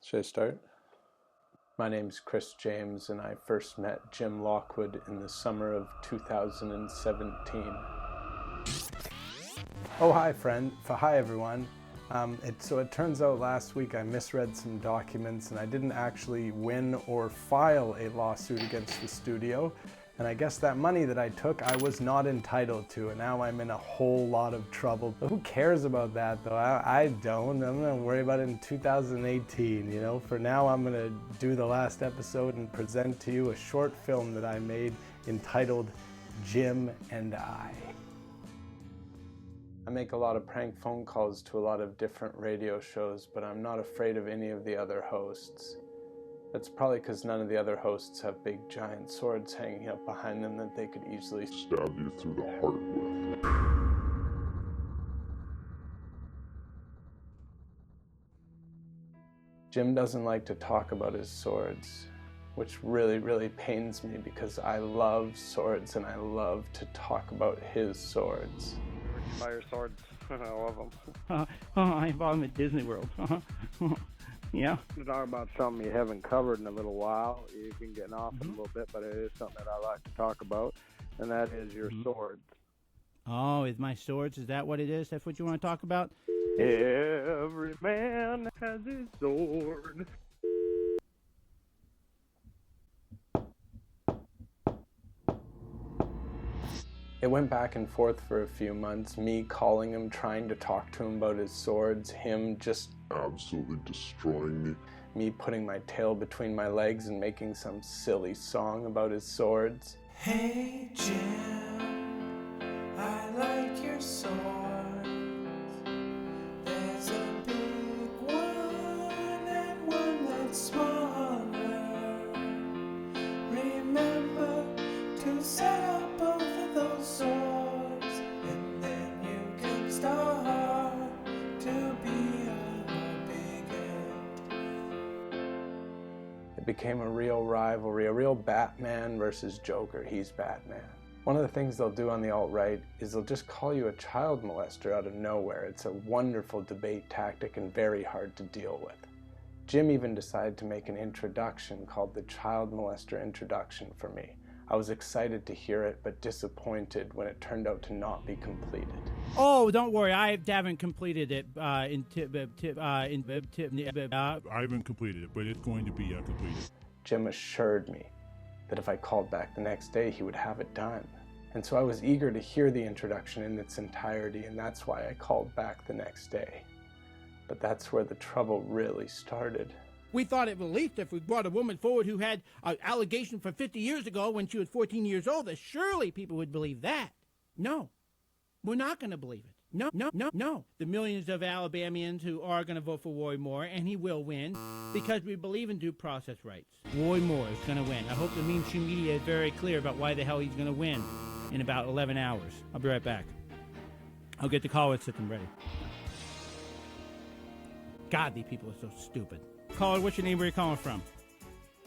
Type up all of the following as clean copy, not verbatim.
Should I start? My name's Chris James, and I first met Jim Lockwood in the summer of 2017. Oh, hi, friend. Hi, everyone. So it turns out last week I misread some documents, and I didn't actually win or file a lawsuit against the studio. And I guess that money that I took, I was not entitled to, and now I'm in a whole lot of trouble. But who cares about that, though? I don't. I'm gonna worry about it in 2018, you know? For now, I'm gonna do the last episode and present to you a short film that I made entitled Jim and I. I make a lot of prank phone calls to a lot of different radio shows, but I'm not afraid of any of the other hosts. That's probably because none of the other hosts have big giant swords hanging up behind them that they could easily stab you through the heart with. Jim doesn't like to talk about his swords, which really pains me because I love swords and I love to talk about his swords. Where'd you buy your swords? I love them. I bought them at Disney World. Yeah. To talk about something you haven't covered in a little while. You've been getting off it a little bit, but it is something that I like to talk about, and that is your swords. Oh, is my swords? Is that what it is? That's what you want to talk about? Every man has his sword. It went back and forth for a few months, me calling him, trying to talk to him about his swords, him just absolutely destroying me. Me putting my tail between my legs and making some silly song about his swords. Hey Jim, I like your swords. There's a big one and one that's smaller. Remember to set up both of those swords, and then you can start to be a big end. It became a real rivalry, a real Batman versus Joker. He's Batman. One of the things they'll do on the alt-right is they'll just call you a child molester out of nowhere. It's a wonderful debate tactic and very hard to deal with. Jim even decided to make an introduction called the Child Molester Introduction for me. I was excited to hear it, but disappointed when it turned out to not be completed. Oh, don't worry, I haven't completed it. I haven't completed it, but it's going to be completed. Jim assured me that if I called back the next day, he would have it done. And so I was eager to hear the introduction in its entirety, and that's why I called back the next day. But that's where the trouble really started. We thought it relief if we brought a woman forward who had an allegation from 50 years ago when she was 14 years old, that surely people would believe that. No, we're not going to believe it. No. The millions of Alabamians who are going to vote for Roy Moore, and he will win, because we believe in due process rights. Roy Moore is going to win. I hope the mainstream media is very clear about why the hell he's going to win in about 11 hours. I'll be right back. I'll get the caller system ready. God, these people are so stupid. Caller, what's your name? Where are you calling from?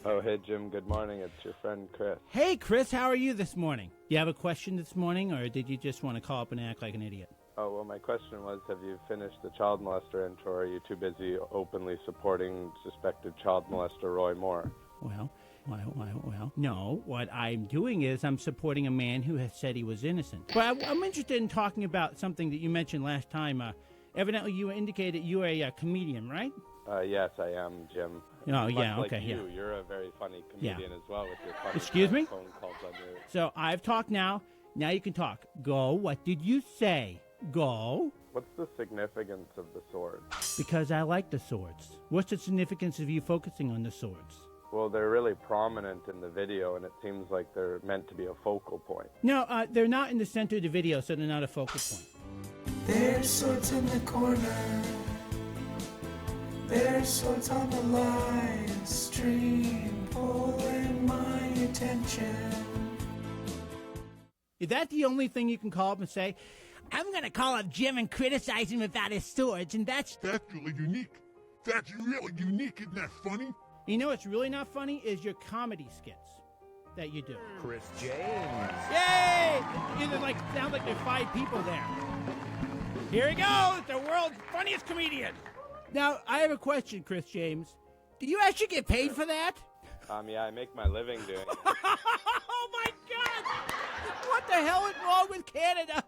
Oh, hey, Jim. Good morning. It's your friend, Chris. Hey, Chris. How are you this morning? You have a question this morning, or did you just want to call up and act like an idiot? Oh, well, my question was, have you finished the child molester intro, or are you too busy openly supporting suspected child molester Roy Moore? Well, no. What I'm doing is I'm supporting a man who has said he was innocent. But I'm interested in talking about something that you mentioned last time. Evidently, you indicated you are a comedian, right? Yes, I am, Jim. Oh, yeah, Much okay, like you, yeah. You're a very funny comedian as well with your funny Excuse me? phone calls on your... So I've talked now. Now you can talk. Go. What did you say? Go. What's the significance of the swords? Because I like the swords. What's the significance of you focusing on the swords? Well, they're really prominent in the video, and it seems like they're meant to be a focal point. No, they're not in the center of the video, so they're not a focal point. There's swords in the corner. There's swords on the line stream, pulling my attention. Is that the only thing you can call up and say, I'm going to call up Jim and criticize him about his swords, and that's really unique. That's really unique. Isn't that funny? You know what's really not funny is your comedy skits that you do. Chris James. Yay! Sounds like there's 5 people there. Here he goes, the world's funniest comedian. Now, I have a question, Chris James. Do you actually get paid for that? Yeah, I make my living doing it. Oh, my God! What the hell is wrong with Canada?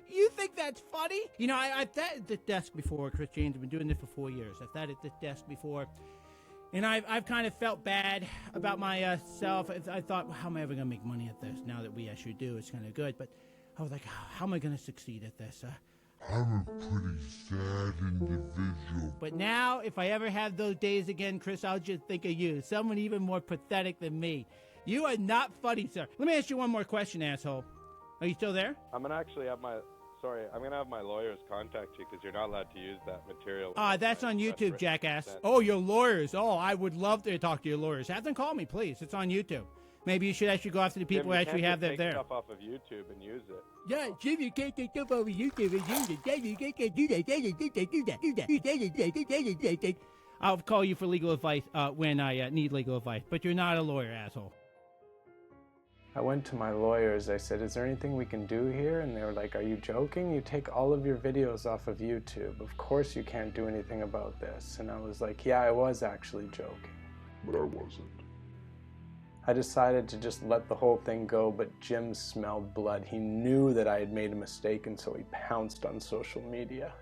You think that's funny? You know, I've sat at this desk before, Chris James. I've been doing this for 4 years. I've sat at this desk before, and I've kind of felt bad about myself. I thought, well, how am I ever going to make money at this? Now that we actually do, it's kind of good. But I was like, how am I going to succeed at this? I'm a pretty sad individual. But now, if I ever have those days again, Chris, I'll just think of you. Someone even more pathetic than me. You are not funny, sir. Let me ask you one more question, asshole. Are you still there? I'm gonna have my lawyers contact you because you're not allowed to use that material. That's on YouTube, jackass. Oh, your lawyers. Oh, I would love to talk to your lawyers. Have them call me, please. It's on YouTube. Maybe you should actually go after the people who actually have that there. Take stuff off of YouTube and use it. Yeah, Jim, you can't take stuff over YouTube and use it. You can't do that. I'll call you for legal advice when I need legal advice. But you're not a lawyer, asshole. I went to my lawyers. I said, is there anything we can do here? And they were like, are you joking? You take all of your videos off of YouTube. Of course you can't do anything about this. And I was like, yeah, I was actually joking. But I wasn't. I decided to just let the whole thing go, but Jim smelled blood. He knew that I had made a mistake, and so he pounced on social media.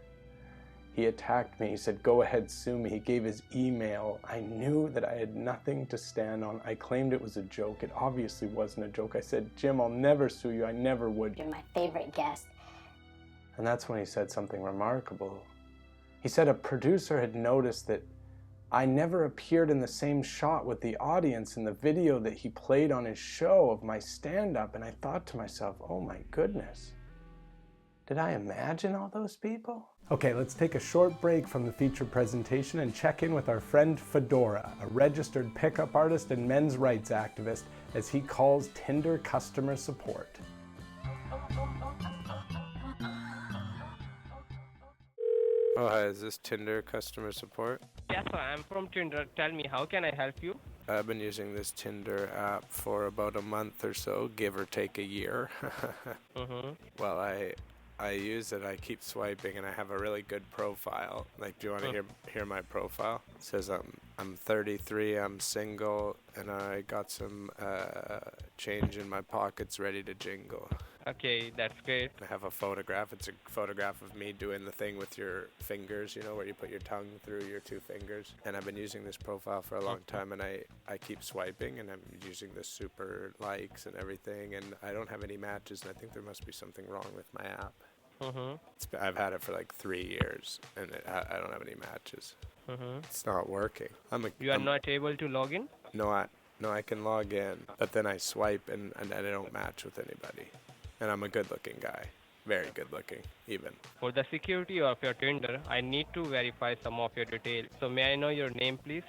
He attacked me. He said, go ahead, sue me. He gave his email. I knew that I had nothing to stand on. I claimed it was a joke. It obviously wasn't a joke. I said, Jim, I'll never sue you. I never would. You're my favorite guest. And that's when he said something remarkable. He said a producer had noticed that I never appeared in the same shot with the audience in the video that he played on his show of my stand-up, and I thought to myself, oh my goodness, did I imagine all those people? Okay, let's take a short break from the feature presentation and check in with our friend Pho'Dora, a registered pickup artist and men's rights activist, as he calls Tinder customer support. Oh, hi, is this Tinder customer support? Yes, sir. I'm from Tinder. Tell me, how can I help you? I've been using this Tinder app for about a month or so, give or take a year. Well, I use it, I keep swiping, and I have a really good profile. Like, do you want to hear my profile? It says I'm 33, I'm single, and I got some change in my pockets ready to jingle. Okay, that's great. I have a photograph. It's a photograph of me doing the thing with your fingers, you know, where you put your tongue through your two fingers. And I've been using this profile for a long time, and I keep swiping, and I'm using the super likes and everything, and I don't have any matches, and I think there must be something wrong with my app. I've had it for like 3 years, and I don't have any matches. It's not working. You are not able to log in? No, I can log in, but then I swipe, and I don't match with anybody. And I'm a good-looking guy. Very good-looking, even. For the security of your Tinder, I need to verify some of your details. So may I know your name, please?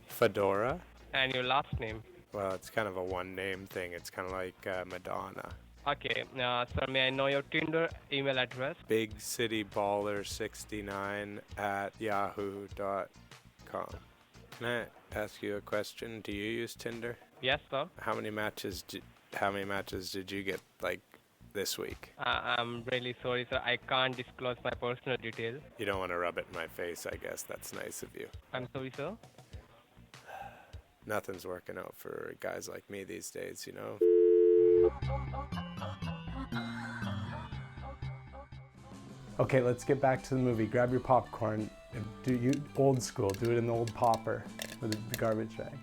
Pho'Dora? And your last name? Well, it's kind of a one-name thing. It's kind of like Madonna. Okay, sir, may I know your Tinder email address? bigcityballer69@yahoo.com. Can I ask you a question? Do you use Tinder? Yes, sir. How many matches did you get, like, this week? I'm really sorry, sir. I can't disclose my personal details. You don't want to rub it in my face, I guess. That's nice of you. I'm sorry, sir. Nothing's working out for guys like me these days, you know? Okay, let's get back to the movie. Grab your popcorn. Do old school. Do it in the old popper with the garbage bag.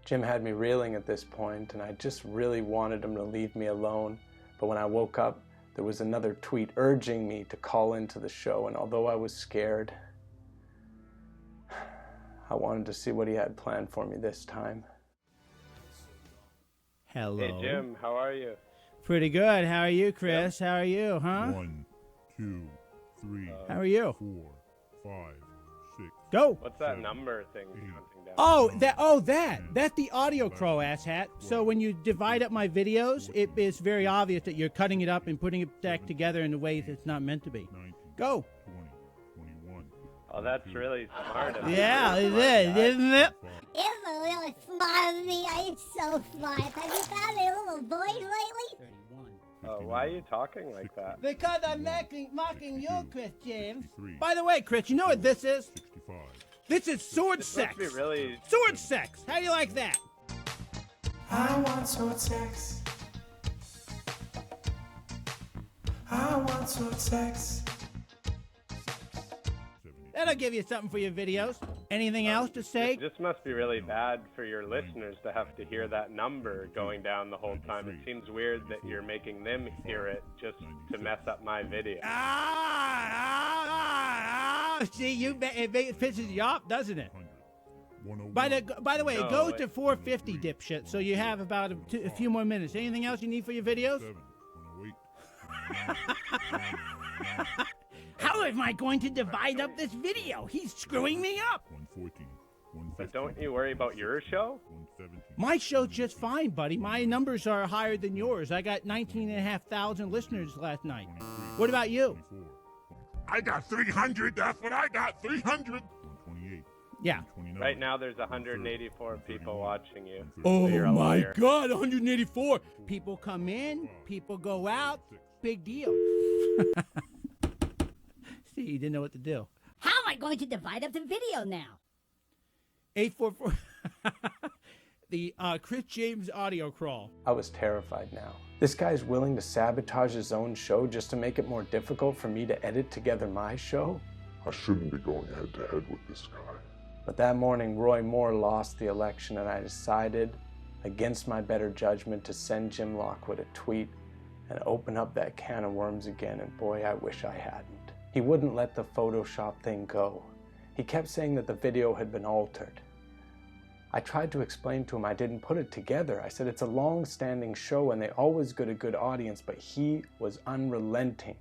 Jim had me reeling at this point, and I just really wanted him to leave me alone. But when I woke up, there was another tweet urging me to call into the show, and although I was scared, I wanted to see what he had planned for me this time. Hello. Hey, Jim, how are you? Pretty good. How are you, Chris? How are you, huh? 1, 2, 3. How are you? 4, 5, 6. Go. What's that number thing counting down? That's the audio crow, asshat. So when you divide up my videos, it is very obvious that you're cutting it up and putting it back together in a way that's not meant to be. 19, Go. 20, 21. Oh, that's really smart of you. Yeah, it is, isn't it? It's really smart of me. I'm so smart. Have you found a little voice lately? 31. Why are you talking like that? Because I'm mocking you, Chris James. By the way, Chris, you know what this is? 65. This is sword This sex. must be really... Sword sex. How do you like that? I want sword sex. I want sword sex. That'll give you something for your videos. Anything else to say? This must be really bad for your listeners to have to hear that number going down the whole time. It seems weird that you're making them hear it just to mess up my video. See, it pisses you off, doesn't it? 101. By the way, No, it goes it- to 450, dipshit, so you have about a few more minutes. Anything else you need for your videos? 7, 108. How am I going to divide up this video? He's screwing me up. 114. But don't you worry about your show? 117. My show's just fine, buddy. My numbers are higher than yours. I got 19,500 listeners last night. What about you? 24. I got 300. That's what I got. 300. 128. Yeah. 129. Right now there's 184 people watching you. Oh You're a my liar. God, 184. People come in, people go out. Big deal. See, you didn't know what to do. How am I going to divide up the video now? 844. The Chris James audio crawl. I was terrified now. This guy's willing to sabotage his own show just to make it more difficult for me to edit together my show? I shouldn't be going head to head with this guy. But that morning, Roy Moore lost the election, and I decided, against my better judgment, to send Jim Lockwood a tweet and open up that can of worms again, and boy, I wish I hadn't. He wouldn't let the Photoshop thing go. He kept saying that the video had been altered. I tried to explain to him I didn't put it together. I said it's a long-standing show and they always get a good audience, but he was unrelenting.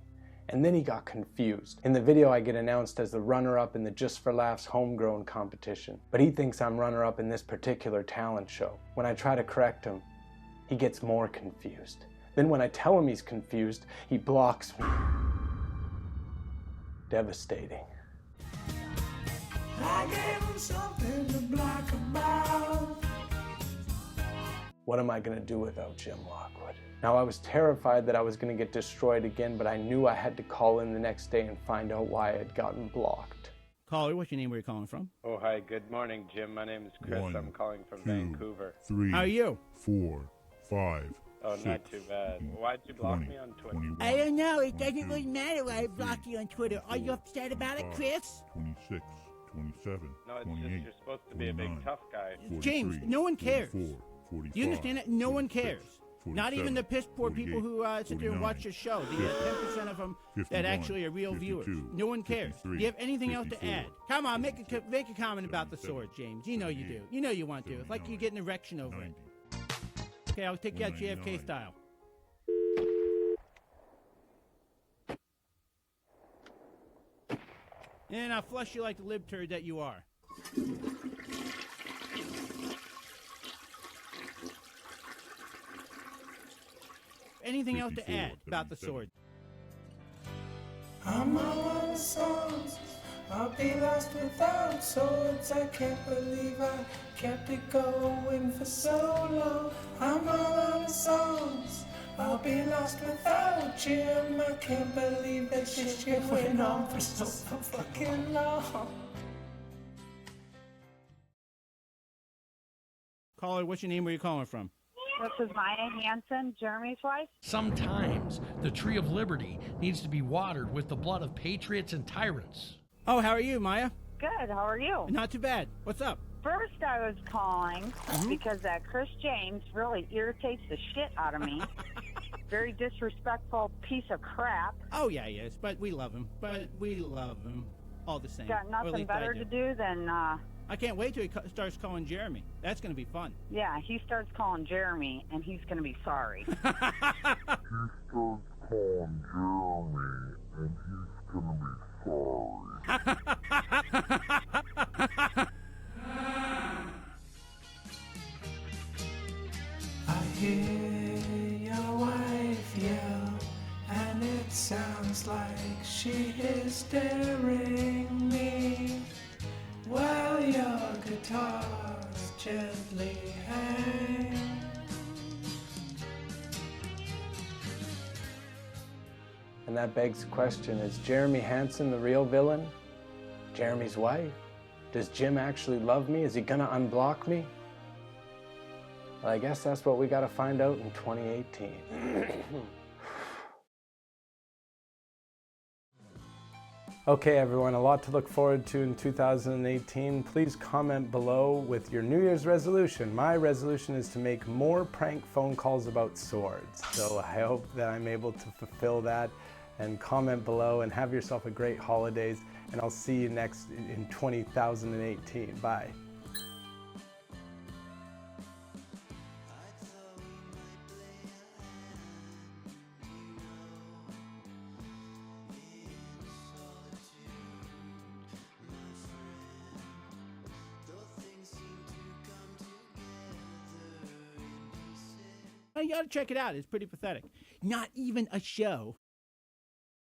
And then he got confused. In the video, I get announced as the runner-up in the Just for Laughs homegrown competition, but he thinks I'm runner-up in this particular talent show. When I try to correct him, he gets more confused. Then when I tell him he's confused, he blocks me. Devastating. I gave him something to block about. What am I going to do without Jim Lockwood? Now, I was terrified that I was going to get destroyed again, but I knew I had to call in the next day and find out why I had gotten blocked. Caller, what's your name? Where are you calling from? Oh, hi. Good morning, Jim. My name's Chris. 1, I'm calling from 2, Vancouver. 3, How are you? 4, 5. Oh, 6, not too bad. Why'd you block 20, me on Twitter? 21, I don't know. It doesn't 22, really matter why I blocked you on Twitter. Are you upset about it, 25, Chris? 26, 27, No, it's 28, just you're supposed to be a big 29, tough guy. 43, James, no one cares. 44, 45, You understand that? No one 46, cares. Not even the piss poor people who sit there and watch your show. The 10% of them that 51, actually are real viewers. 52, No one cares. Do 53, you have anything else to 54, add? Come on, make a comment about the sword, James. You know you do. You know you want to. It's like you get an erection over it. 90. Okay, I'll take you out JFK 199. style. And I'll flush you like the lib turd that you are. Anything else to 54, add about the 77. sword? I'm all out of songs. I'll be lost without swords. I can't believe I kept it going for so long. I'm all out of songs. I'll be lost without Jim. I can't believe that this shit went on for so fucking long. Caller, what's your name? Where are you calling from? This is Maya Hansen, Jeremy's wife. Sometimes the tree of liberty needs to be watered with the blood of patriots and tyrants. Oh, how are you, Maya? Good, how are you? Not too bad. What's up? First, I was calling because that Chris James really irritates the shit out of me. Very disrespectful piece of crap. Oh, yeah, he is. But we love him. All the same. Got Or at nothing least I better to do than, I can't wait till he starts calling Jeremy. That's going to be fun. yeah, he starts calling Jeremy, and he's going to be sorry. I hear your wife yell, and it sounds like she is daring me. While your guitars gently hang. And that begs the question, is Jeremy Hansen the real villain? Jeremy's wife? Does Jim actually love me? Is he gonna unblock me? Well, I guess that's what we gotta find out in 2018. Okay, everyone, a lot to look forward to in 2018. Please comment below with your New Year's resolution. My resolution is to make more prank phone calls about swords. So I hope that I'm able to fulfill that. And comment below and have yourself a great holidays. And I'll see you next in 2018. Bye. You gotta check it out. It's pretty pathetic. Not even a show.